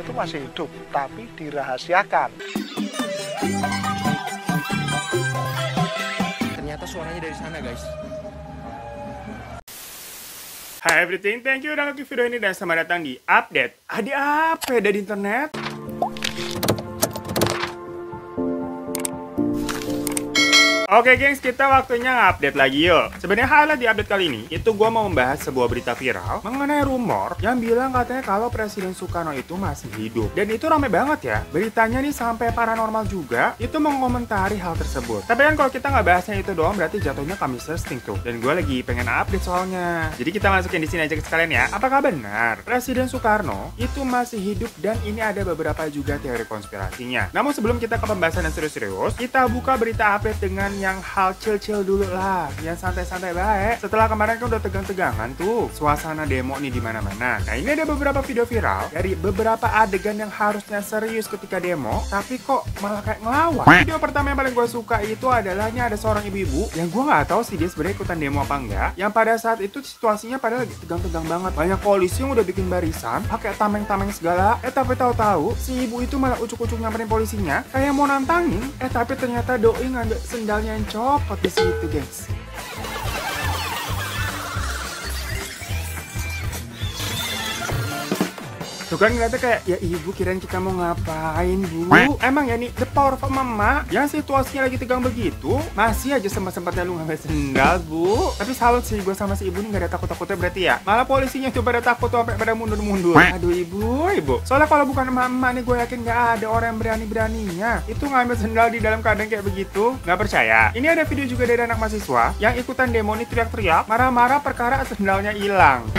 itu masih hidup, tapi dirahasiakan. Ternyata suaranya dari sana, guys. Hai everything, thank you udah ngeklik video ini dan selamat datang di update. Ada apa ya dari internet? Oke gengs, kita waktunya nge-update lagi yuk. Sebenarnya highlight di update kali ini, itu gue mau membahas sebuah berita viral mengenai rumor yang bilang katanya kalau Presiden Soekarno itu masih hidup. Dan itu rame banget ya. Beritanya nih sampai paranormal juga, itu mengomentari hal tersebut. Tapi kan kalau kita nggak bahasnya itu doang, berarti jatuhnya kami thirsting tuh. Dan gue lagi pengen update soalnya. Jadi kita masukin di sini aja ke sekalian ya. Apakah benar Presiden Soekarno itu masih hidup dan ini ada beberapa juga teori konspirasinya. Namun sebelum kita ke pembahasan yang serius-serius, kita buka berita update dengan yang hal chill-chill dulu lah, yang santai-santai baik. Setelah kemarin kan udah tegang-tegangan tuh suasana demo nih di mana-mana. Nah, ini ada beberapa video viral dari beberapa adegan yang harusnya serius ketika demo, tapi kok malah kayak ngelawak. Video pertama yang paling gue suka itu adalah ada seorang ibu-ibu yang gue nggak tahu sih dia sebenarnya ikutan demo apa enggak. Yang pada saat itu situasinya pada lagi tegang-tegang banget. Banyak polisi yang udah bikin barisan, pakai tameng-tameng segala. Tapi tahu-tahu si ibu itu malah ucuk-ucuk nyamperin polisinya, kayak mau nantangin. Tapi ternyata doi ngambil sendalnya yang copot di situ, guys. Tuh kan ngeliatnya kayak, ya ibu kirain kita mau ngapain bu? Emang ya nih, the power of mama yang situasinya lagi tegang begitu, masih aja sempat-sempatnya lu ngambil sendal bu. Tapi salut sih gue sama si ibu nih, gak ada takut-takutnya berarti ya. Malah polisinya tuh pada takut tuh sampai pada mundur-mundur. Aduh ibu. Soalnya kalau bukan emak-emak nih, gue yakin gak ada orang yang berani-beraninya itu ngambil sendal di dalam keadaan kayak begitu. Gak percaya? Ini ada video juga dari anak mahasiswa yang ikutan demo nih teriak-teriak, marah-marah perkara sendalnya hilang.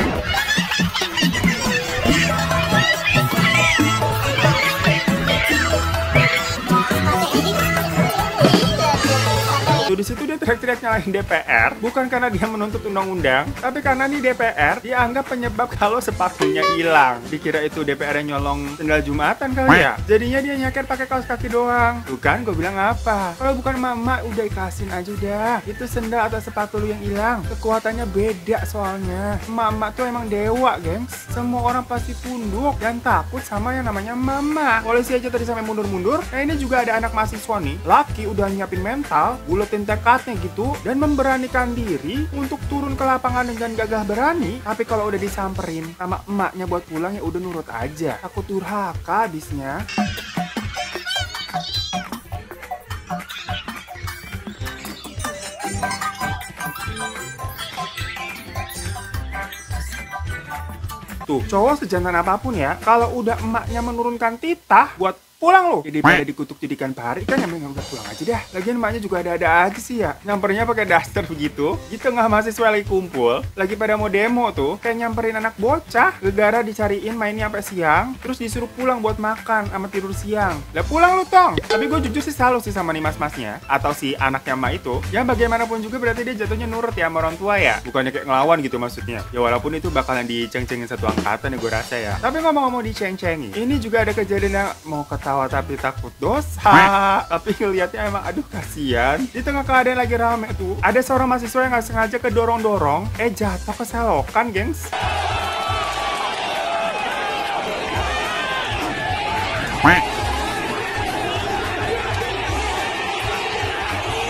Di situ dia teriak-teriak nyalahin DPR, bukan karena dia menuntut undang-undang, tapi karena nih DPR dianggap penyebab kalau sepatunya hilang. Dikira itu DPR yang nyolong sendal Jumatan kali ya. Jadinya dia nyaker pakai kaos kaki doang. Tuh kan gue bilang apa? Kalau bukan mama udah ikasin aja dah. Itu sendal atau sepatu lu yang hilang. Kekuatannya beda soalnya. Mama tuh emang dewa, gengs. Semua orang pasti tunduk dan takut sama yang namanya mama. Polisi aja tadi sampai mundur-mundur. Nah ini juga ada anak mahasiswa nih. Laki udah nyiapin mental, buletin tekadnya gitu, dan memberanikan diri untuk turun ke lapangan dengan gagah berani. Tapi kalau udah disamperin sama emaknya buat pulang ya udah nurut aja. Takut durhaka abisnya. Tuh, cowok sejantan apapun ya, kalau udah emaknya menurunkan titah buat pulang loh. Jadi pada dikutuk jadikan pari kan, yang udah pulang aja dah. Lagian emaknya juga ada-ada aja sih ya. Nyampernya pakai daster begitu. Di tengah mahasiswa lagi kumpul, lagi pada mau demo tuh, kayak nyamperin anak bocah. Gegara dicariin mainnya sampai siang, terus disuruh pulang buat makan sama tidur siang. Lah pulang lu tong. Tapi gue jujur sih salut sih sama nih mas-masnya atau si anaknya emak itu. Yang bagaimanapun juga berarti dia jatuhnya nurut ya sama orang tua ya. Bukannya kayak ngelawan gitu maksudnya. Ya walaupun itu bakalan diceng-cengin satu angkatan ya gue rasa ya. Tapi ngomong-ngomong diceng-cengin, ini juga ada kejadian yang mau ketawa tapi takut dosa. Tapi ngeliatnya emang aduh kasihan. Di tengah keadaan lagi rame tuh, ada seorang mahasiswa yang gak sengaja kedorong-dorong, jatuh ke selokan, gengs.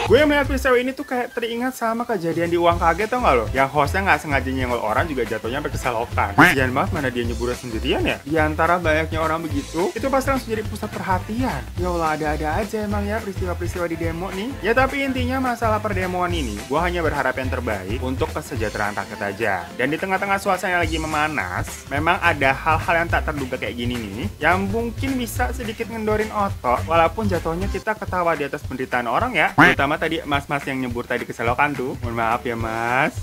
Gue melihat video ini tuh kayak teringat sama kejadian di Uang Kaget, tau gak lo? Yang hostnya gak sengaja nyenggol orang juga jatuhnya sampai keselokan. Kasian banget, mana dia nyeburnya sendirian ya? Di antara banyaknya orang begitu, itu pasti langsung jadi pusat perhatian. Ya Allah, ada-ada aja emang ya peristiwa-peristiwa di demo nih. Ya tapi intinya masalah perdemoan ini, gue hanya berharap yang terbaik untuk kesejahteraan rakyat aja. Dan di tengah-tengah suasana yang lagi memanas, memang ada hal-hal yang tak terduga kayak gini nih, yang mungkin bisa sedikit ngendorin otot, walaupun jatuhnya kita ketawa di atas penderitaan orang ya. Terutama tadi mas-mas yang nyebur tadi keselokan tuh. Mohon maaf ya mas.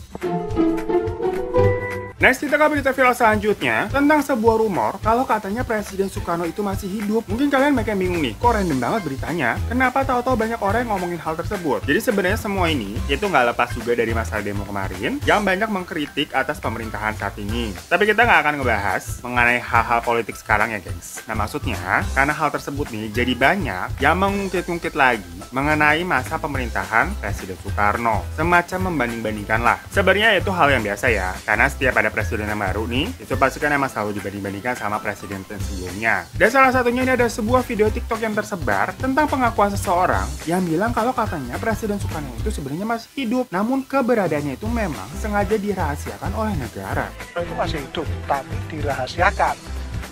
Next, kita ke berita viral selanjutnya tentang sebuah rumor kalau katanya Presiden Soekarno itu masih hidup. Mungkin kalian makin bingung nih, kok random banget beritanya? Kenapa tahu-tahu banyak orang yang ngomongin hal tersebut? Jadi sebenarnya semua ini itu nggak lepas juga dari masalah demo kemarin yang banyak mengkritik atas pemerintahan saat ini. Tapi kita nggak akan ngebahas mengenai hal-hal politik sekarang ya gengs. Nah maksudnya, karena hal tersebut nih jadi banyak yang mengungkit-ungkit lagi mengenai masa pemerintahan Presiden Soekarno. Semacam membanding-bandingkan lah. Sebenarnya itu hal yang biasa ya, karena setiap ada presiden yang baru nih, itu pasti kan emang selalu dibanding-bandingkan sama presiden sebelumnya. Dan salah satunya ini ada sebuah video TikTok yang tersebar tentang pengakuan seseorang yang bilang kalau katanya Presiden Soekarno itu sebenarnya masih hidup, namun keberadaannya itu memang sengaja dirahasiakan oleh negara. Itu masih hidup, tapi dirahasiakan.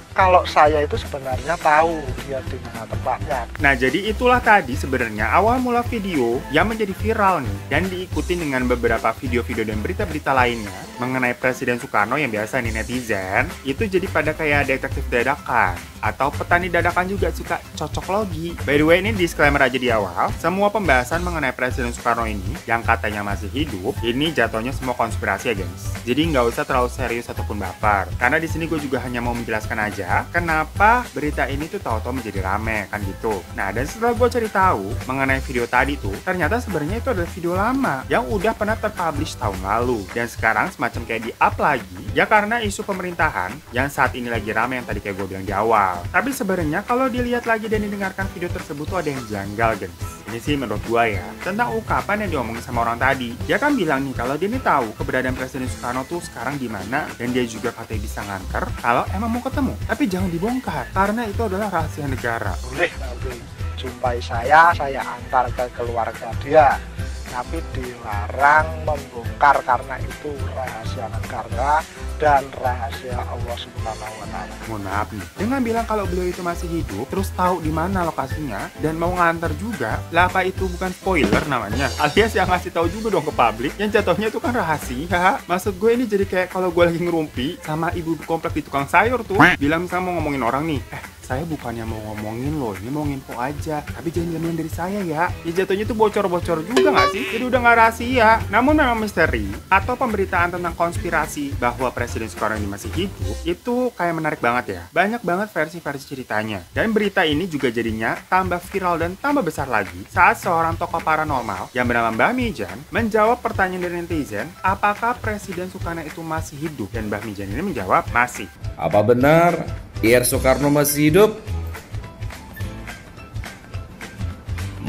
Kalau saya itu sebenarnya tahu dia di mana tempatnya. Nah, jadi itulah tadi sebenarnya awal mula video yang menjadi viral nih dan diikuti dengan beberapa video-video dan berita-berita lainnya mengenai Presiden Soekarno yang biasa nih netizen itu jadi pada kayak detektif dadakan atau petani dadakan juga suka cocok logi. By the way, ini disclaimer aja di awal, semua pembahasan mengenai Presiden Soekarno ini yang katanya masih hidup, ini jatuhnya semua konspirasi ya guys. Jadi nggak usah terlalu serius ataupun baper. Karena di sini gue juga hanya mau menjelaskan aja kenapa berita ini tuh tahu-tahu menjadi rame kan gitu. Nah, dan setelah gue cari tahu mengenai video tadi tuh, ternyata sebenarnya itu adalah video lama yang udah pernah terpublish tahun lalu dan sekarang semacam kayak di-up lagi ya karena isu pemerintahan yang saat ini lagi rame yang tadi kayak gue bilang di awal. Tapi sebenarnya kalau dilihat lagi dan didengarkan video tersebut tuh ada yang janggal guys. Ini sih menurut gue ya, tentang ungkapan yang diomongin sama orang tadi. Dia kan bilang nih kalau dia nih tahu keberadaan Presiden Soekarno tuh sekarang di mana dan dia juga katanya bisa nganter kalau emang mau ketemu. Tapi jangan dibongkar karena itu adalah rahasia negara. Boleh nanti jumpai saya antar ke keluarga dia. Tapi dilarang membongkar karena itu rahasia negara dan rahasia Allah Subhanahu wa Ta'ala. Mohon maaf nih, dengan bilang kalau beliau itu masih hidup, terus tahu di mana lokasinya dan mau nganter juga, lah apa itu bukan spoiler namanya? Alias yang ngasih tahu juga dong ke publik, yang jatuhnya itu kan rahasia. Maksud gue ini jadi kayak kalau gue lagi ngerumpi sama ibu komplek di tukang sayur tuh, bilang misalnya mau ngomongin orang nih, saya bukannya mau ngomongin loh, ini mau nginfo aja, tapi jangan jaminan dari saya ya. Ya jatuhnya tuh bocor-bocor juga nggak sih? Jadi udah nggak rahasia. Namun memang misteri atau pemberitaan tentang konspirasi bahwa Presiden Soekarno ini masih hidup itu kayak menarik banget ya. Banyak banget versi-versi ceritanya. Dan berita ini juga jadinya tambah viral dan tambah besar lagi saat seorang tokoh paranormal yang bernama Mbah Mijan menjawab pertanyaan dari netizen, apakah Presiden Soekarno itu masih hidup? Dan Mbah Mijan ini menjawab masih. Apa benar Ir Soekarno masih hidup?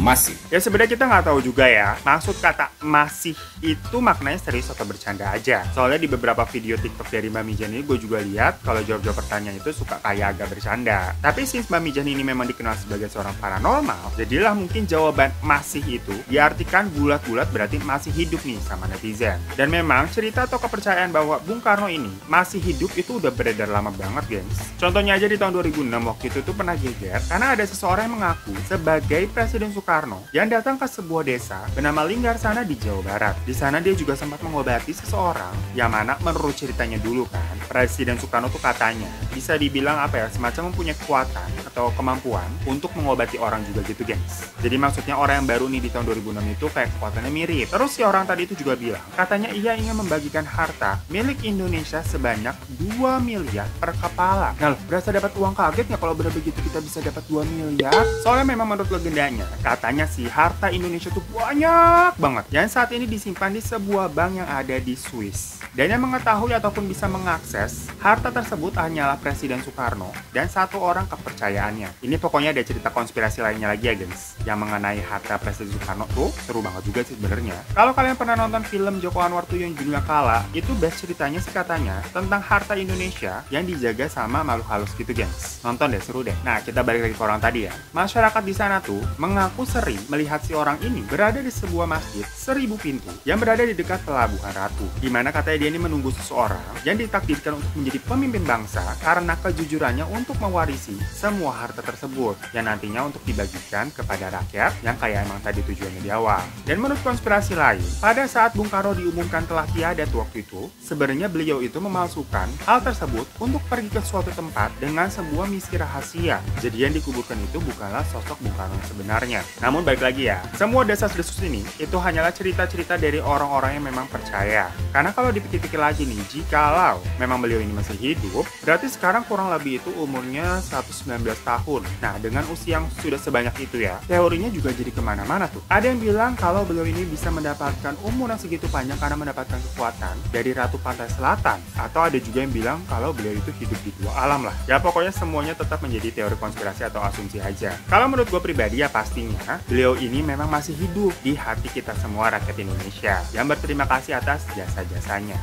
Masih. Ya sebenarnya kita nggak tahu juga ya, maksud kata masih itu maknanya serius atau bercanda aja. Soalnya di beberapa video TikTok dari Mbak Mijan ini gue juga lihat kalau jawab-jawab pertanyaan itu suka kayak agak bercanda. Tapi since Mbak Mijan ini memang dikenal sebagai seorang paranormal, jadilah mungkin jawaban masih itu diartikan bulat-bulat berarti masih hidup nih sama netizen. Dan memang cerita atau kepercayaan bahwa Bung Karno ini masih hidup itu udah beredar lama banget guys. Contohnya aja di tahun 2006 waktu itu tuh pernah geger karena ada seseorang yang mengaku sebagai Presiden Soekarno yang datang ke sebuah desa bernama Linggarsana di Jawa Barat. Di sana dia juga sempat mengobati seseorang yang mana menurut ceritanya dulu kan, Presiden Soekarno tuh katanya bisa dibilang apa ya, semacam mempunyai kekuatan atau kemampuan untuk mengobati orang juga gitu guys. Jadi maksudnya orang yang baru nih di tahun 2006 itu kayak kekuatannya mirip. Terus si orang tadi itu juga bilang, katanya ia ingin membagikan harta milik Indonesia sebanyak 2 miliar per kepala. Nah, berasa dapat uang kaget nggak kalau benar begitu kita bisa dapat 2 miliar? Soalnya memang menurut legendanya, katanya si harta Indonesia tuh banyak banget yang saat ini disimpan di sebuah bank yang ada di Swiss. Dan yang mengetahui ataupun bisa mengakses harta tersebut hanyalah Presiden Soekarno dan satu orang kepercayaannya. Ini pokoknya ada cerita konspirasi lainnya lagi ya guys, yang mengenai harta Presiden Soekarno tuh seru banget juga sih sebenarnya. Kalau kalian pernah nonton film Joko Anwar tuh yang judulnya Kala, itu best ceritanya sih katanya tentang harta Indonesia yang dijaga sama makhluk halus gitu guys. Nonton deh, seru deh. Nah, kita balik lagi ke orang tadi ya. Masyarakat di sana tuh mengaku sering melihat si orang ini berada di sebuah masjid 1000 pintu yang berada di dekat Pelabuhan Ratu, di mana katanya dia ini menunggu seseorang yang ditakdirkan untuk menjadi pemimpin bangsa karena kejujurannya untuk mewarisi semua harta tersebut yang nantinya untuk dibagikan kepada rakyat yang kayak emang tadi tujuannya di awal. Dan menurut konspirasi lain, pada saat Bung Karno diumumkan telah tiada waktu itu, sebenarnya beliau itu memalsukan hal tersebut untuk pergi ke suatu tempat dengan sebuah misi rahasia. Jadi yang dikuburkan itu bukanlah sosok Bung Karno yang sebenarnya. Namun balik lagi ya, semua desas-desus ini itu hanyalah cerita-cerita dari orang-orang yang memang percaya. Karena kalau dipikir-pikir lagi nih, jikalau memang beliau ini masih hidup, berarti sekarang kurang lebih itu umurnya 119 tahun. Nah, dengan usia yang sudah sebanyak itu ya, teorinya juga jadi kemana-mana tuh. Ada yang bilang kalau beliau ini bisa mendapatkan umur yang segitu panjang karena mendapatkan kekuatan dari Ratu Pantai Selatan. Atau ada juga yang bilang kalau beliau itu hidup di dua alam lah. Ya pokoknya semuanya tetap menjadi teori konspirasi atau asumsi aja. Kalau menurut gue pribadi ya pastinya beliau ini memang masih hidup di hati kita semua rakyat Indonesia yang berterima kasih atas jasa-jasanya.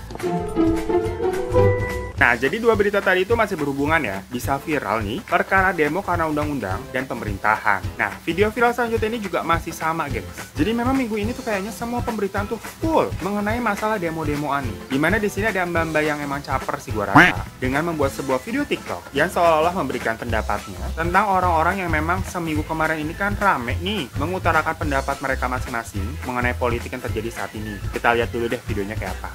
Nah, jadi dua berita tadi itu masih berhubungan ya, bisa viral nih, perkara demo karena undang-undang dan pemerintahan. Nah, video viral selanjutnya ini juga masih sama, guys. Jadi memang minggu ini tuh kayaknya semua pemberitaan tuh full mengenai masalah demo-demoan nih. Dimana di sini ada mbak-mbak yang emang caper sih gua rasa, dengan membuat sebuah video TikTok yang seolah-olah memberikan pendapatnya tentang orang-orang yang memang seminggu kemarin ini kan rame nih, mengutarakan pendapat mereka masing-masing mengenai politik yang terjadi saat ini. Kita lihat dulu deh videonya kayak apa.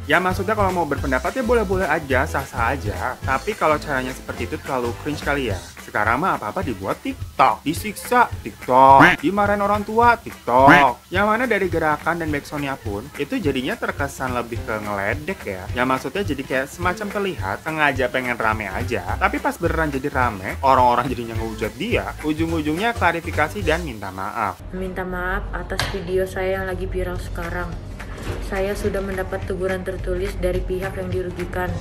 Ya maksudnya kalau mau berpendapat ya boleh-boleh aja, sah-sah aja. Tapi kalau caranya seperti itu terlalu cringe kali ya. Sekarang mah apa-apa dibuat TikTok, disiksa TikTok, dimarahin orang tua TikTok. Yang mana dari gerakan dan backsoundnya pun itu jadinya terkesan lebih ke ngeledek ya. Yang maksudnya jadi kayak semacam terlihat sengaja pengen rame aja. Tapi pas beneran jadi rame, orang-orang jadinya ngehujat dia. Ujung-ujungnya klarifikasi dan minta maaf. Minta maaf atas video saya yang lagi viral sekarang. Saya sudah mendapat teguran tertulis dari pihak yang dirugikan.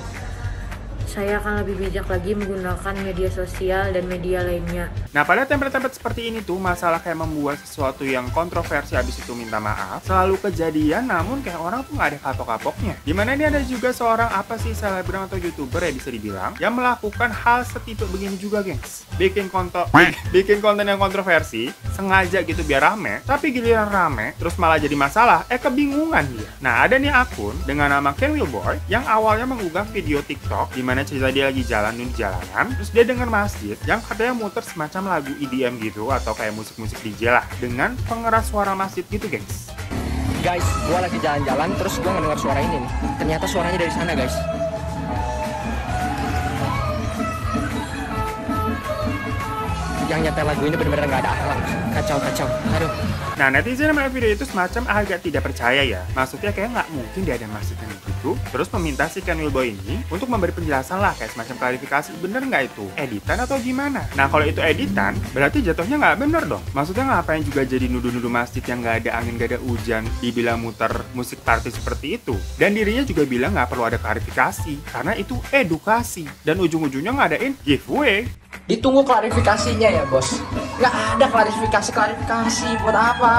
Saya akan lebih bijak lagi menggunakan media sosial dan media lainnya. Nah, pada template-template seperti ini tuh, masalah kayak membuat sesuatu yang kontroversi habis itu minta maaf, selalu kejadian namun kayak orang tuh nggak ada kapok-kapoknya. Dimana ini ada juga seorang apa sih, selebgram atau youtuber ya bisa dibilang, yang melakukan hal setipe begini juga, gengs. Bikin konten yang kontroversi, sengaja gitu biar rame, tapi giliran rame, terus malah jadi masalah, kebingungan dia. Nah, ada nih akun dengan nama Ken Wilboy, yang awalnya mengunggah video TikTok, dimana cerita dia lagi jalan di jalanan, terus dia dengar masjid yang katanya muter semacam lagu EDM gitu atau kayak musik-musik DJ lah dengan pengeras suara masjid gitu, gengs. Guys, gua lagi jalan-jalan terus gua ngedengar suara ini nih. Ternyata suaranya dari sana, guys. Yang nyetel lagu ini benar-benar nggak ada akhlak. Kacau. Aduh. Nah, netizen yang melihat video itu semacam agak tidak percaya ya. Maksudnya kayak nggak mungkin dia ada masjid yang gitu. Terus meminta si Ken Wilboy ini untuk memberi penjelasan lah, kayak semacam klarifikasi, bener nggak itu editan atau gimana. Nah, kalau itu editan, berarti jatuhnya nggak bener dong. Maksudnya ngapain juga jadi nuduh-nuduh masjid yang nggak ada angin, nggak ada hujan, dibilang muter musik party seperti itu. Dan dirinya juga bilang nggak perlu ada klarifikasi, karena itu edukasi. Dan ujung-ujungnya ngadain giveaway. Ditunggu klarifikasinya ya, bos. Nggak ada klarifikasi buat apa?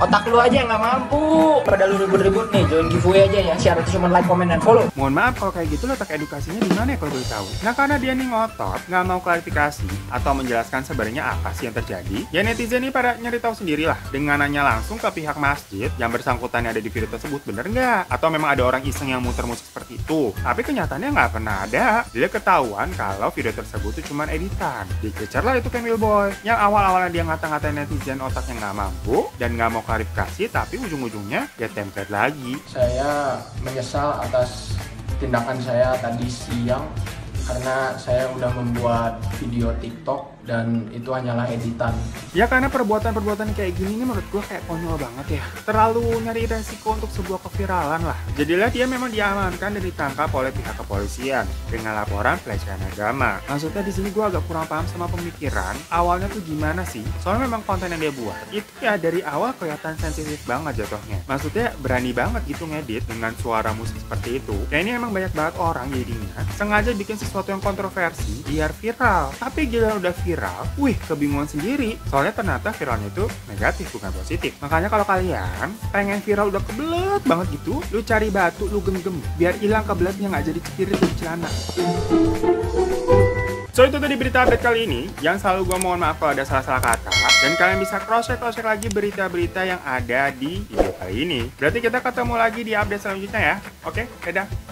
Otak lu aja nggak mampu. Pada lu ribut-ribut nih, join giveaway aja ya. Syaratnya cuma like, comment, dan follow. Mohon maaf kalau kayak gitu letak edukasinya di mana ya kalau boleh tahu? Nah, karena dia nih ngotot, nggak mau klarifikasi atau menjelaskan sebenarnya apa sih yang terjadi, ya netizen ini pada nyari tahu sendirilah dengan nanya langsung ke pihak masjid yang bersangkutan yang ada di video tersebut, bener nggak? Atau memang ada orang iseng yang muter musik seperti itu? Tapi kenyataannya nggak pernah ada. Dia ketahuan kalau video tersebut itu cuma editan. Dicecer lah itu Ken Wilboy yang awal-awalnya dia ngata-ngatain netizen otaknya nggak mampu dan nggak mau klarifikasi, tapi ujung-ujungnya dia template lagi. Saya menyesal atas tindakan saya tadi siang karena saya udah membuat video TikTok dan itu hanyalah editan. Ya karena perbuatan-perbuatan kayak gini nih menurut gue kayak konyol banget ya. Terlalu nyari resiko untuk sebuah keviralan lah. Jadilah dia memang diamankan dan ditangkap oleh pihak kepolisian dengan laporan pelecehan agama. Maksudnya di sini gue agak kurang paham sama pemikiran awalnya tuh gimana sih? Soalnya memang konten yang dia buat itu ya dari awal kelihatan sensitif banget jatuhnya. Maksudnya berani banget gitu ngedit dengan suara musik seperti itu. Ya ini emang banyak banget orang jadinya sengaja bikin sesuatu yang kontroversi biar viral. Tapi gila udah viral, wih kebingungan sendiri. Soalnya ternyata viralnya itu negatif bukan positif. Makanya kalau kalian pengen viral udah kebelet banget gitu, lu cari batu, lu genggam biar hilang kebeletnya, nggak jadi cepirit di celana. So itu tadi berita update kali ini, yang selalu gue mohon maaf kalau ada salah-salah kata, dan kalian bisa cross-check lagi berita-berita yang ada di video kali ini. Berarti kita ketemu lagi di update selanjutnya ya. Oke, dadah.